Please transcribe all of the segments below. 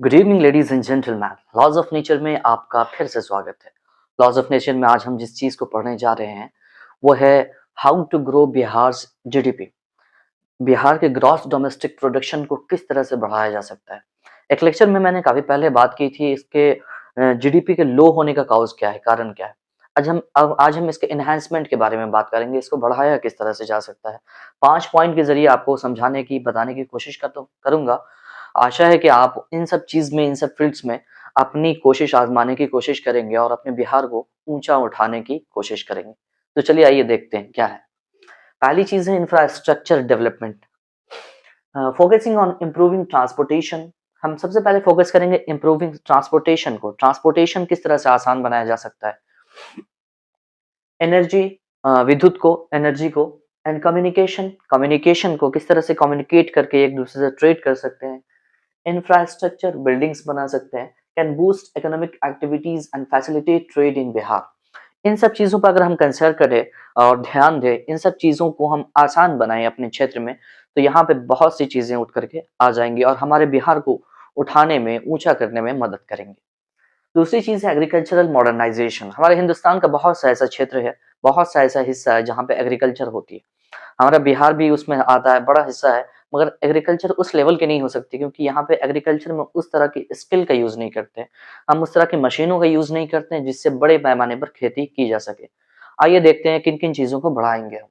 Good evening ladies and gentleman. Laws of nature में आपका फिर से स्वागत है। लॉज ऑफ नेचर में आज हम जिस चीज को पढ़ने जा रहे हैं वो है how to grow Bihar GDP. Bihar के ग्रॉस डोमेस्टिक प्रोडक्शन को किस तरह से बढ़ाया जा सकता है। एक लेक्चर में मैंने काफी पहले बात की थी इसके जीडीपी के लो होने का काउज क्या है, कारण क्या है। आज हम इसके एनहांसमेंट के बारे में बात करेंगे, इसको बढ़ाया किस तरह से जा सकता है। 5 पॉइंट के जरिए आपको समझाने की बताने की कोशिश करूंगा। आशा है कि आप इन सब चीज में, इन सब फील्ड्स में अपनी कोशिश आजमाने की कोशिश करेंगे और अपने बिहार को ऊंचा उठाने की कोशिश करेंगे। तो चलिए आइए देखते हैं क्या है। पहली चीज है infrastructure development, focusing on improving transportation. हम सबसे पहले फोकस करेंगे इम्प्रूविंग ट्रांसपोर्टेशन को। ट्रांसपोर्टेशन किस तरह से आसान बनाया जा सकता है। एनर्जी, विद्युत को, एनर्जी को, एंड कम्युनिकेशन, कम्युनिकेशन को किस तरह से कम्युनिकेट करके एक दूसरे से ट्रेड कर सकते हैं। इंफ्रास्ट्रक्चर, बिल्डिंग्स बना सकते हैं, can boost economic activities and facilitate trade in Bihar. इन सब चीज़ों पर अगर हम कंसिडर करें और ध्यान दें, इन सब चीज़ों को हम आसान बनाएं अपने क्षेत्र में, तो यहाँ पे बहुत सी चीज़ें उठ करके आ जाएंगी और हमारे बिहार को उठाने में, ऊंचा करने में मदद करेंगे। दूसरी चीज़ है एग्रीकल्चरल मॉडर्नाइजेशन। हमारे हिंदुस्तान का बहुत सा ऐसा क्षेत्र है, बहुत सा ऐसा हिस्सा है जहाँ पे एग्रीकल्चर होती है। हमारा बिहार भी उसमें आता है, बड़ा हिस्सा है, मगर एग्रीकल्चर उस लेवल की नहीं हो सकती क्योंकि यहाँ पे एग्रीकल्चर में उस तरह की स्किल का यूज़ नहीं करते। हम उस तरह की मशीनों का यूज़ नहीं करते हैं जिससे बड़े पैमाने पर खेती की जा सके। आइए देखते हैं किन-किन चीज़ों को बढ़ाएँगे हम।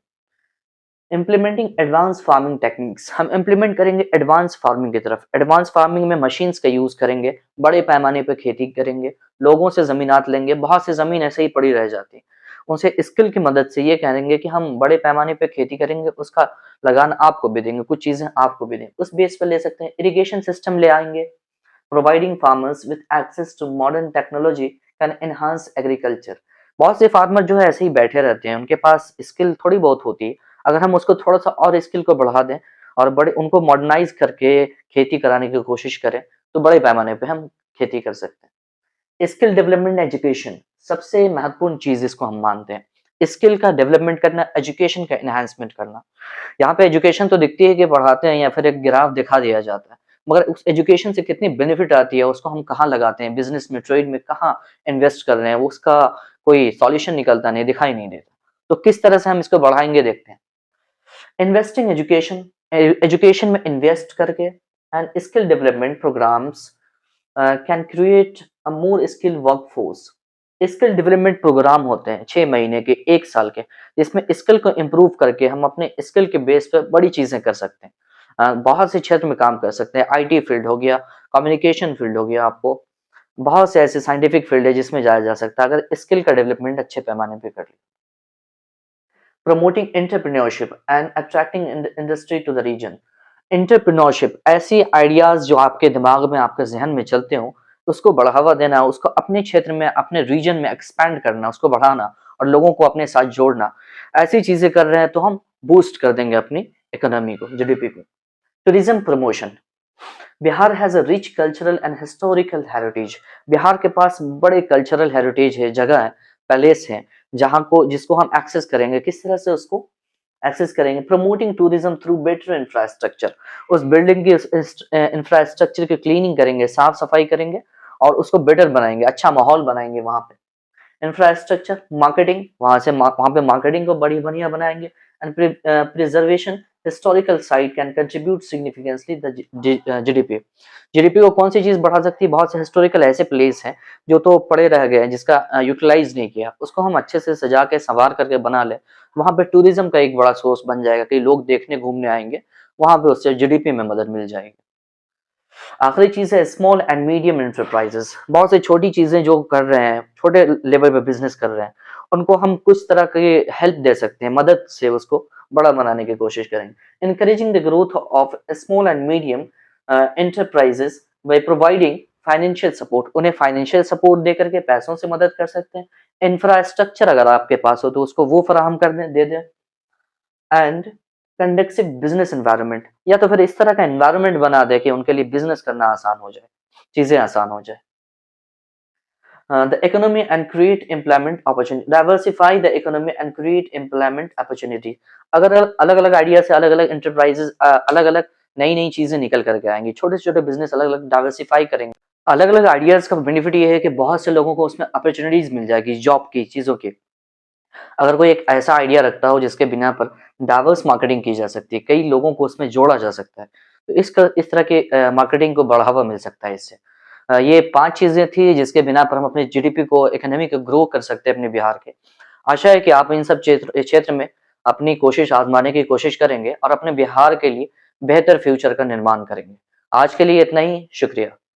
इम्प्लीमेंटिंग एडवांस फार्मिंग टेक्निक्स, हम इम्प्लीमेंट करेंगे एडवांस फार्मिंग की तरफ। एडवांस फार्मिंग में मशीन्स का यूज़ करेंगे, बड़े पैमाने पे खेती करेंगे, लोगों से ज़मीनात लेंगे, बहुत सी ज़मीन ऐसे ही पड़ी रह जाती है। उनसे स्किल की मदद से ये कहेंगे कि हम बड़े पैमाने पे खेती करेंगे, उसका लगान आपको भी देंगे, कुछ चीज़ें आपको भी देंगे। उस बेस पे ले सकते हैं। इरिगेशन सिस्टम ले आएँगे, providing farmers with access to modern technology can enhance agriculture. बहुत से फार्मर जो है ऐसे ही बैठे रहते हैं, उनके पास स्किल थोड़ी बहुत होती है। अगर हम उसको थोड़ा-सा और स्किल को बढ़ा दें और बड़े उनको मॉडर्नाइज़ करके खेती कराने की कोशिश करें, तो बड़े पैमाने पे हम खेती कर सकते हैं। स्किल डेवलपमेंट एजुकेशन, सबसे महत्वपूर्ण चीज़ इसको हम मानते हैं। स्किल का डेवलपमेंट करना, एजुकेशन का एनहांसमेंट करना। यहाँ पे एजुकेशन तो दिखती है कि पढ़ाते हैं या फिर एक ग्राफ दिखा दिया जाता है, मगर उस एजुकेशन से कितनी बेनिफिट आती है, उसको हम कहाँ लगाते हैं, बिजनेस में, ट्रेड में कहाँ इन्वेस्ट कर रहे हैं, उसका कोई सॉल्यूशन निकलता नहीं, दिखाई नहीं देता। तो किस तरह से हम इसको बढ़ाएंगे देखते हैं। इन्वेस्टिंग एजुकेशन, एजुकेशन में इन्वेस्ट करके and skill development programmes can create a more skill workforce. Skill development programme होते हैं 6 महीने के, 1 साल के, जिसमें स्किल को इम्प्रूव करके हम अपने स्किल के बेस पर बड़ी चीजें कर सकते हैं। बहुत से क्षेत्र में काम कर सकते हैं। आईटी फील्ड हो गया, कम्युनिकेशन फील्ड हो गया, आपको बहुत से ऐसे साइंटिफिक फील्ड है जिसमें जाया जा सकता है अगर स्किल का डेवलपमेंट अच्छे पैमाने पे कर ले। Promoting entrepreneurship and attracting industry to the region. Entrepreneurship, ऐसी आइडियाज जो आपके दिमाग में, आपके जहन में चलते हो, उसको बढ़ावा देना, उसको अपने क्षेत्र में, अपने रीजन में एक्सपैंड करना, उसको बढ़ाना और लोगों को अपने साथ जोड़ना। ऐसी चीजें कर रहे हैं तो हम बूस्ट कर देंगे अपनी इकोनॉमी को, जीडीपी को। Tourism promotion, Bihar has a rich cultural and historical heritage. Bihar के पास बड़े कल्चरल हेरिटेज है, जगह है, पैलेस है, जहां को जिसको हम एक्सेस करेंगे। किस तरह से उसको एक्सेस करेंगे। Promoting tourism through better infrastructure, उस बिल्डिंग की इंफ्रास्ट्रक्चर की क्लीनिंग करेंगे, साफ सफाई करेंगे और उसको बेटर बनाएंगे, अच्छा माहौल बनाएंगे वहां पे। इंफ्रास्ट्रक्चर, मार्केटिंग, वहां पे मार्केटिंग को बड़ी बढ़िया बनाएंगे। And preservation, historical site can contribute significantly the GDP. GDP को कौन सी चीज बढ़ा सकती है। बहुत से हिस्टोरिकल ऐसे प्लेस हैं जो तो पड़े रह गए हैं, जिसका यूटिलाइज नहीं किया, उसको हम अच्छे से सजा के संवार करके बना ले। वहां पे टूरिज्म का एक बड़ा सोर्स बन जाएगा कि लोग देखने घूमने आएंगे, वहां पे उससे जीडीपी में मदद मिल जाएगी। आखिरी चीज है स्मॉल एंड मीडियम एंटरप्राइजेस। बहुत से छोटी चीजें जो कर रहे हैं, छोटे लेवल पे बिजनेस कर रहे हैं, उनको हम कुछ तरह की हेल्प दे सकते हैं, मदद से उसको बड़ा बनाने की कोशिश करेंगे। Encouraging the growth of small and medium enterprises by providing financial support, उन्हें फाइनेंशियल सपोर्ट दे करके पैसों से मदद कर सकते हैं। इंफ्रास्ट्रक्चर अगर आपके पास हो तो उसको वो फराहम कर दें, दे दें। एंड कंडक्सिव बिजनेस एनवायरनमेंट, या तो फिर इस तरह का एनवायरनमेंट बना दे कि उनके लिए बिजनेस करना आसान हो जाए, चीजें आसान हो जाए। The economy and create employment opportunity, diversify the economy and create employment opportunity. अगर अलग अलग आइडिया से अलग अलग इंटरप्राइजेस, अलग अलग नई-नई चीज़ें निकल कर के आएँगी। छोटे-छोटे बिज़नेस अलग-अलग डाइवर्सिफ़ाई करेंगे। अलग-अलग आइडियाज़ का बेनिफिट ये है कि बहुत से लोगों को उसमें अपॉर्च्युनिटीज़ मिल जाएगी जॉब की, चीज़ों की। अगर कोई एक ऐसा आइडिया रखता हो जिसके बिना पर डाइवर्स मार्केटिंग की जा सकती है, कई लोगों को उसमें जोड़ा जा सकता है, तो इस तरह के मार्केटिंग को बढ़ावा मिल सकता है इससे। ये 5 चीज़ें थी जिसके बिना पर हम अपने जीडीपी को, इकोनॉमी को ग्रो कर सकते हैं अपने बिहार के। आशा है कि आप इन सब क्षेत्र में अपनी कोशिश आज़माने की कोशिश करेंगे और अपने बिहार के लिए बेहतर फ्यूचर का निर्माण करेंगे। आज के लिए इतना ही, शुक्रिया।